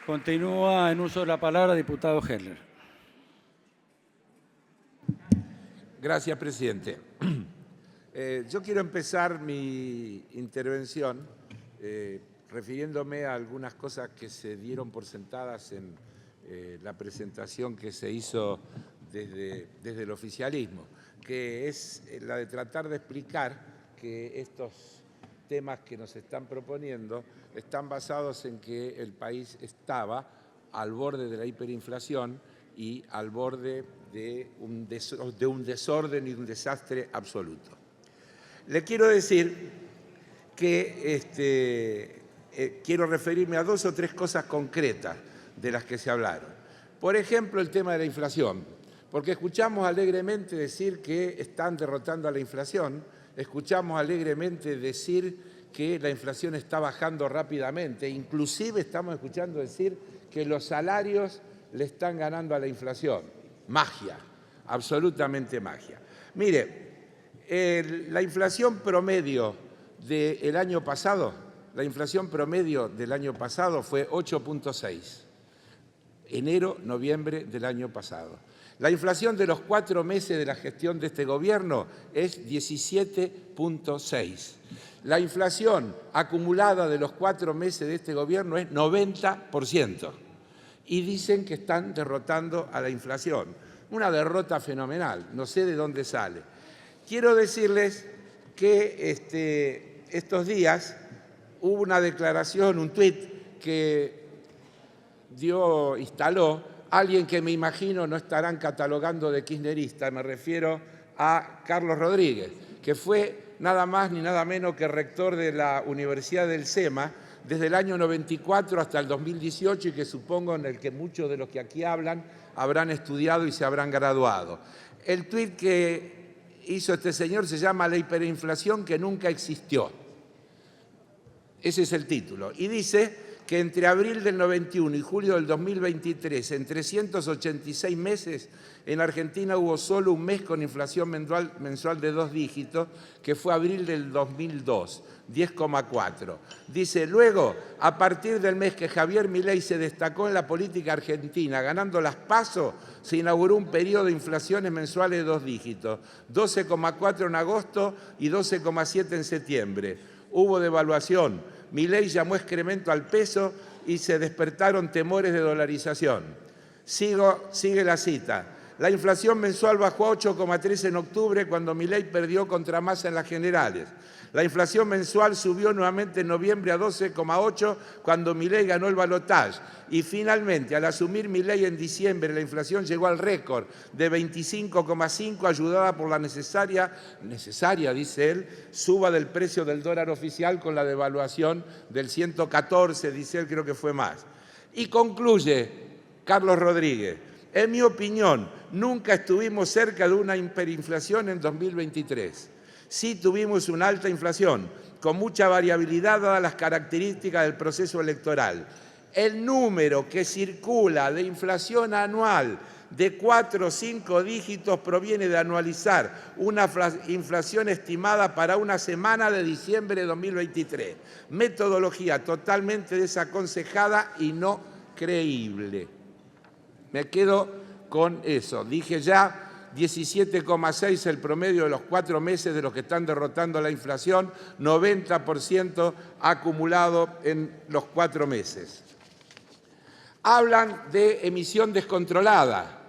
Continúa en uso de la palabra diputado Heller. Gracias, presidente. Yo quiero empezar mi intervención refiriéndome a algunas cosas que se dieron por sentadas en la presentación que se hizo desde el oficialismo, que es la de tratar de explicar que estos temas que nos están proponiendo están basados en que el país estaba al borde de la hiperinflación y al borde de un desorden y un desastre absoluto. Le quiero decir que quiero referirme a dos o tres cosas concretas de las que se hablaron. Por ejemplo, el tema de la inflación, porque escuchamos alegremente decir que están derrotando a la inflación, escuchamos alegremente decir que la inflación está bajando rápidamente, inclusive estamos escuchando decir que los salarios le están ganando a la inflación. Magia, absolutamente magia. Mire, la inflación promedio del año pasado, fue 8.6, enero-noviembre del año pasado. La inflación de los 4 meses de la gestión de este gobierno es 17.6. La inflación acumulada de los 4 meses de este gobierno es 90%. Y dicen que están derrotando a la inflación. Una derrota fenomenal, no sé de dónde sale. Quiero decirles que estos días hubo una declaración, un tuit que instaló alguien que me imagino no estarán catalogando de kirchnerista, me refiero a Carlos Rodríguez, que fue nada más ni nada menos que rector de la Universidad del SEMA desde el año 94 hasta el 2018 y que supongo en el que muchos de los que aquí hablan habrán estudiado y se habrán graduado. El tuit que hizo este señor se llama La hiperinflación que nunca existió. Ese es el título. Y dice que entre abril del 91 y julio del 2023, en 386 meses, en Argentina hubo solo un mes con inflación mensual de 2 dígitos, que fue abril del 2002, 10,4. Dice, luego, a partir del mes que Javier Milei se destacó en la política argentina, ganando las PASO, se inauguró un periodo de inflaciones mensuales de 2 dígitos, 12,4 en agosto y 12,7 en septiembre. Hubo devaluación. Milei llamó excremento al peso y se despertaron temores de dolarización. Sigue la cita. La inflación mensual bajó a 8,3 en octubre cuando Milei perdió contra Massa en las generales. La inflación mensual subió nuevamente en noviembre a 12,8 cuando Milei ganó el balotaje. Y finalmente, al asumir Milei en diciembre, la inflación llegó al récord de 25,5, ayudada por la necesaria, dice él, suba del precio del dólar oficial con la devaluación del 114, dice él, creo que fue más. Y concluye Carlos Rodríguez. En mi opinión, nunca estuvimos cerca de una hiperinflación en 2023. Sí tuvimos una alta inflación, con mucha variabilidad dadas las características del proceso electoral. El número que circula de inflación anual de 4 o 5 dígitos proviene de anualizar una inflación estimada para una semana de diciembre de 2023. Metodología totalmente desaconsejada y no creíble. Me quedo con eso. Dije ya 17,6 el promedio de los 4 meses de los que están derrotando la inflación, 90% acumulado en los 4 meses. Hablan de emisión descontrolada.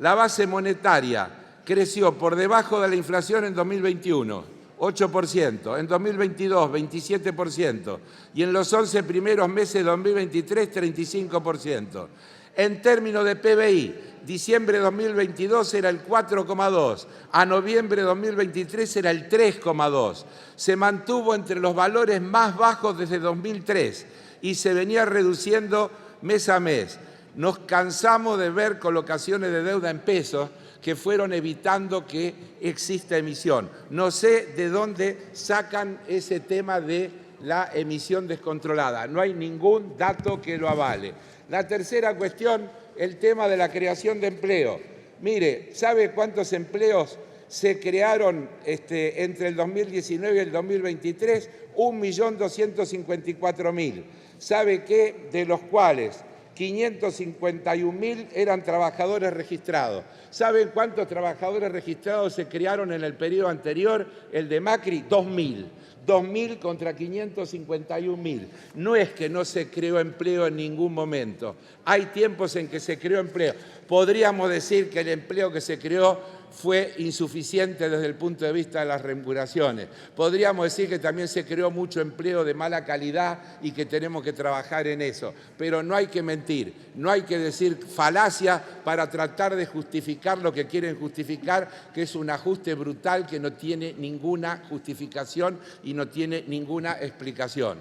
La base monetaria creció por debajo de la inflación en 2021, 8%, en 2022, 27%, y en los 11 primeros meses de 2023, 35%. En términos de PBI, diciembre de 2022 era el 4,2, a noviembre de 2023 era el 3,2. Se mantuvo entre los valores más bajos desde 2003 y se venía reduciendo mes a mes. Nos cansamos de ver colocaciones de deuda en pesos que fueron evitando que exista emisión. No sé de dónde sacan ese tema de la emisión descontrolada. No hay ningún dato que lo avale. La tercera cuestión, el tema de la creación de empleo. Mire, ¿sabe cuántos empleos se crearon entre el 2019 y el 2023? 1.254.000. ¿Sabe qué? De los cuales 551.000 eran trabajadores registrados. ¿Saben cuántos trabajadores registrados se crearon en el periodo anterior, el de Macri? 2.000. 2.000 contra 551.000. No es que no se creó empleo en ningún momento. Hay tiempos en que se creó empleo. Podríamos decir que el empleo que se creó fue insuficiente desde el punto de vista de las remuneraciones. Podríamos decir que también se creó mucho empleo de mala calidad y que tenemos que trabajar en eso. Pero no hay que mentir, no hay que decir falacia para tratar de justificar lo que quieren justificar, que es un ajuste brutal que no tiene ninguna justificación y no tiene ninguna explicación.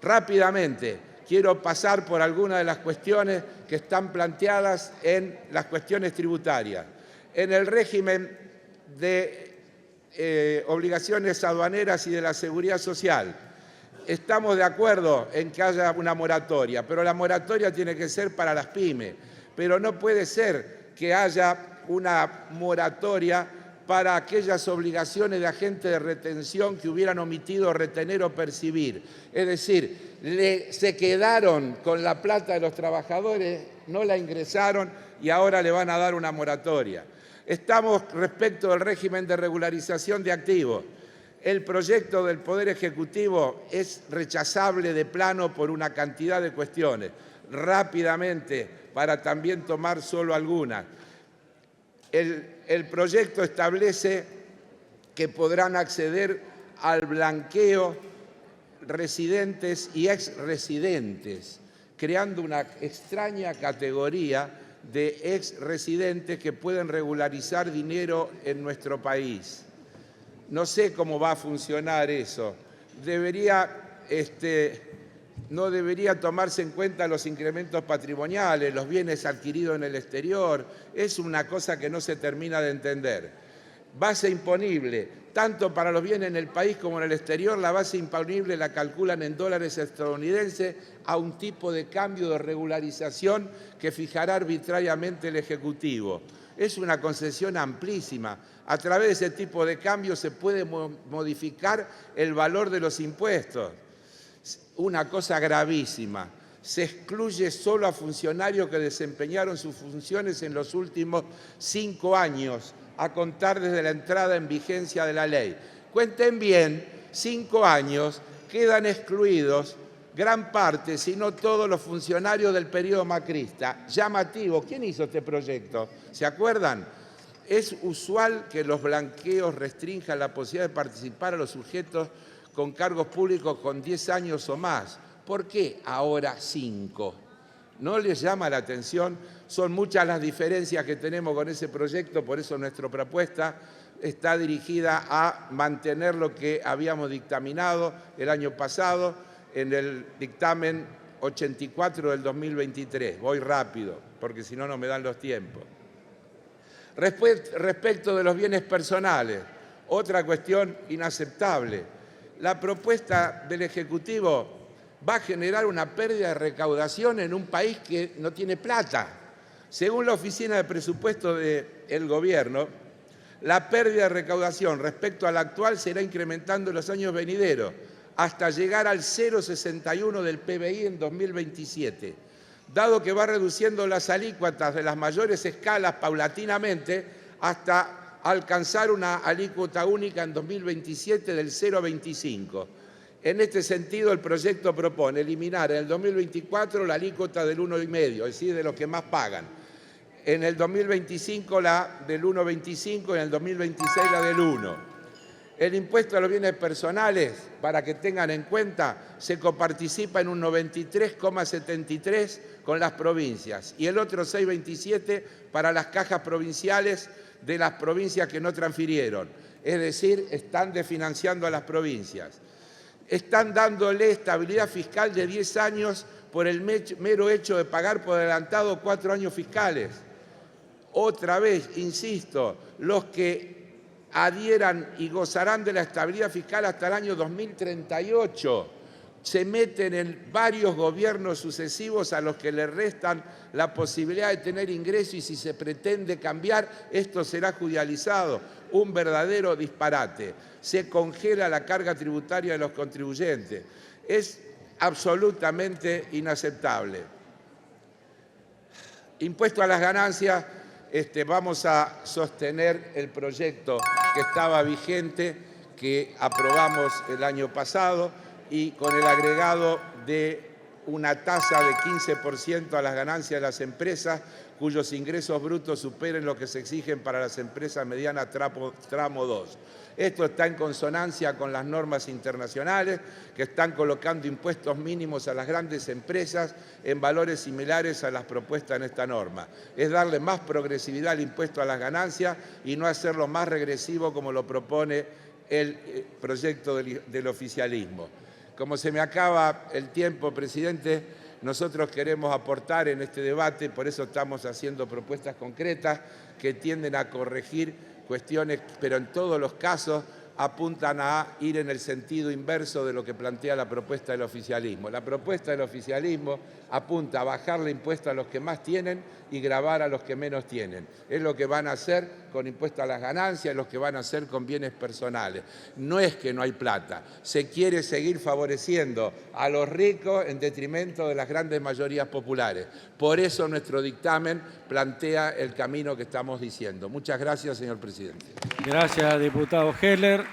Rápidamente, quiero pasar por algunas de las cuestiones que están planteadas en las cuestiones tributarias. En el régimen de obligaciones aduaneras y de la seguridad social, estamos de acuerdo en que haya una moratoria, pero la moratoria tiene que ser para las pymes. Pero no puede ser que haya una moratoria para aquellas obligaciones de agentes de retención que hubieran omitido retener o percibir. Es decir, se quedaron con la plata de los trabajadores, no la ingresaron y ahora le van a dar una moratoria. Estamos respecto del régimen de regularización de activos. El proyecto del Poder Ejecutivo es rechazable de plano por una cantidad de cuestiones. Rápidamente, para también tomar solo algunas. El proyecto establece que podrán acceder al blanqueo residentes y exresidentes, creando una extraña categoría de exresidentes que pueden regularizar dinero en nuestro país. No sé cómo va a funcionar eso. No debería tomarse en cuenta los incrementos patrimoniales, los bienes adquiridos en el exterior. Es una cosa que no se termina de entender. Base imponible, tanto para los bienes en el país como en el exterior, la base imponible la calculan en dólares estadounidenses a un tipo de cambio de regularización que fijará arbitrariamente el Ejecutivo. Es una concesión amplísima. A través de ese tipo de cambio se puede modificar el valor de los impuestos. Una cosa gravísima. Se excluye solo a funcionarios que desempeñaron sus funciones en los últimos 5 años, a contar desde la entrada en vigencia de la ley. Cuenten bien, 5 años quedan excluidos gran parte, si no todos los funcionarios del periodo macrista. Llamativo. ¿Quién hizo este proyecto? ¿Se acuerdan? Es usual que los blanqueos restrinjan la posibilidad de participar a los sujetos con cargos públicos con 10 años o más. ¿Por qué ahora 5? ¿No les llama la atención? Son muchas las diferencias que tenemos con ese proyecto, por eso nuestra propuesta está dirigida a mantener lo que habíamos dictaminado el año pasado en el dictamen 84 del 2023. Voy rápido, porque si no, no me dan los tiempos. Respecto de los bienes personales, otra cuestión inaceptable. La propuesta del Ejecutivo va a generar una pérdida de recaudación en un país que no tiene plata. Según la Oficina de Presupuesto del Gobierno, la pérdida de recaudación respecto a la actual será incrementando en los años venideros hasta llegar al 0,61 del PBI en 2027. Dado que va reduciendo las alícuotas de las mayores escalas paulatinamente hasta alcanzar una alícuota única en 2027 del 0,25. En este sentido, el proyecto propone eliminar en el 2024 la alícuota del 1,5, es decir, de los que más pagan. En el 2025 la del 1,25 y en el 2026 la del 1. El impuesto a los bienes personales, para que tengan en cuenta, se coparticipa en un 93,73 con las provincias y el otro 6,27 para las cajas provinciales de las provincias que no transfirieron. Es decir, están desfinanciando a las provincias. Están dándole estabilidad fiscal de 10 años por el mero hecho de pagar por adelantado 4 años fiscales. Otra vez, insisto, los que adhieran y gozarán de la estabilidad fiscal hasta el año 2038, se meten en varios gobiernos sucesivos a los que le restan la posibilidad de tener ingresos y si se pretende cambiar, esto será judicializado. Un verdadero disparate. Se congela la carga tributaria de los contribuyentes. Es absolutamente inaceptable. Impuesto a las ganancias, vamos a sostener el proyecto que estaba vigente, que aprobamos el año pasado, y con el agregado de una tasa de 15% a las ganancias de las empresas cuyos ingresos brutos superen lo que se exigen para las empresas medianas tramo 2. Esto está en consonancia con las normas internacionales que están colocando impuestos mínimos a las grandes empresas en valores similares a las propuestas en esta norma. Es darle más progresividad al impuesto a las ganancias y no hacerlo más regresivo como lo propone el proyecto del oficialismo. Como se me acaba el tiempo, presidente, nosotros queremos aportar en este debate, por eso estamos haciendo propuestas concretas que tienden a corregir cuestiones, pero en todos los casos apuntan a ir en el sentido inverso de lo que plantea la propuesta del oficialismo. La propuesta del oficialismo apunta a bajarle impuestos a los que más tienen y gravar a los que menos tienen. Es lo que van a hacer con impuestos a las ganancias, es lo que van a hacer con bienes personales. No es que no hay plata, se quiere seguir favoreciendo a los ricos en detrimento de las grandes mayorías populares. Por eso nuestro dictamen plantea el camino que estamos diciendo. Muchas gracias, señor presidente. Gracias, diputado Heller.